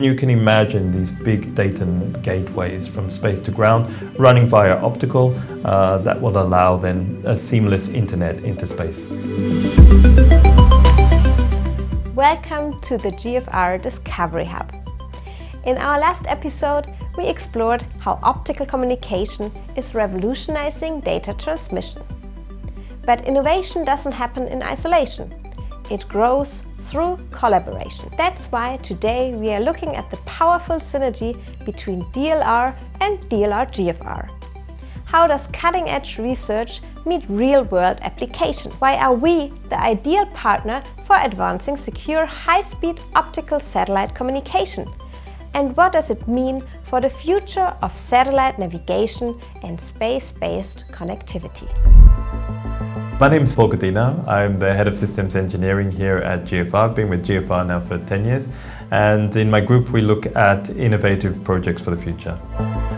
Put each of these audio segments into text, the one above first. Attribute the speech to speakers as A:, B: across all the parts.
A: You can imagine these big data gateways from space to ground running via optical that will allow then a seamless internet into space.
B: Welcome to the GfR Discovery Hub. In our last episode, we explored how optical communication is revolutionizing data transmission. But innovation doesn't happen in isolation. It grows through collaboration. That's why today we are looking at the powerful synergy between DLR and DLR GfR. How does cutting-edge research meet real-world application? Why are we the ideal partner for advancing secure high-speed optical satellite communication? And what does it mean for the future of satellite navigation and space-based connectivity?
A: My name is Paul Coutinho. I'm the Head of Systems Engineering here at GfR. I've been with GfR now for 10 years. And in my group, we look at innovative projects for the future.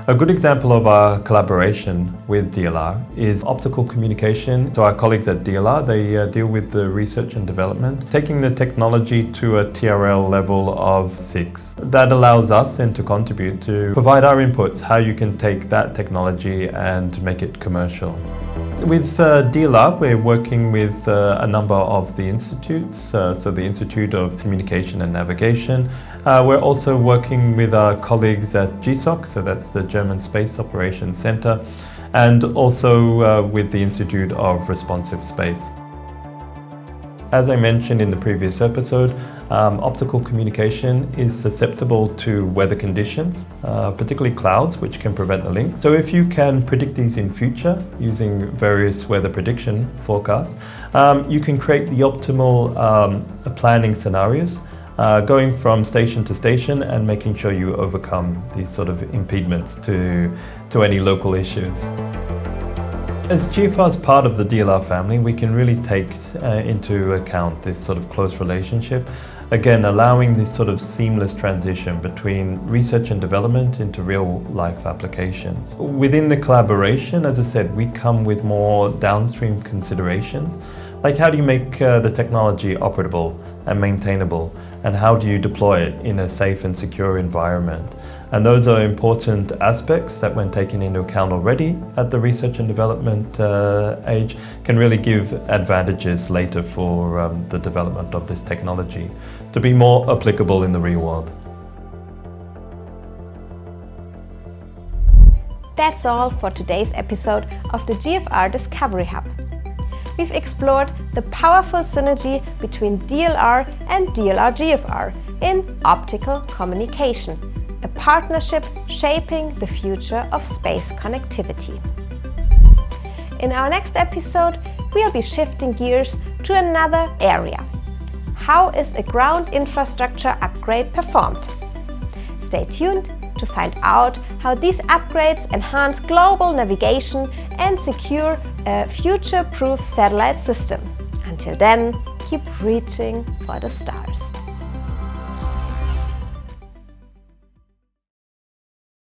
A: A good example of our collaboration with DLR is optical communication. So our colleagues at DLR, they deal with the research and development, taking the technology to a TRL level of 6. That allows us then to contribute to provide our inputs, how you can take that technology and make it commercial. With DLR, we're working with a number of the institutes, so the Institute of Communication and Navigation. We're also working with our colleagues at GSOC, so that's the German Space Operations Center, and also with the Institute of Responsive Space. As I mentioned in the previous episode, optical communication is susceptible to weather conditions, particularly clouds, which can prevent the link. So if you can predict these in future using various weather prediction forecasts, you can create the optimal planning scenarios, going from station to station and making sure you overcome these sort of impediments to any local issues. As GfR is part of the DLR family, we can really take into account this sort of close relationship, again allowing this sort of seamless transition between research and development into real-life applications. Within the collaboration, as I said, we come with more downstream considerations, like how do you make the technology operable and maintainable, and how do you deploy it in a safe and secure environment. And those are important aspects that, when taken into account already at the research and development age, can really give advantages later for the development of this technology to be more applicable in the real world.
B: That's all for today's episode of the GfR Discovery Hub. We've explored the powerful synergy between DLR and DLR GfR in optical communication, a partnership shaping the future of space connectivity. In our next episode, we'll be shifting gears to another area. How is a ground infrastructure upgrade performed? Stay tuned to find out how these upgrades enhance global navigation and secure a future-proof satellite system. Until then, keep reaching for the stars.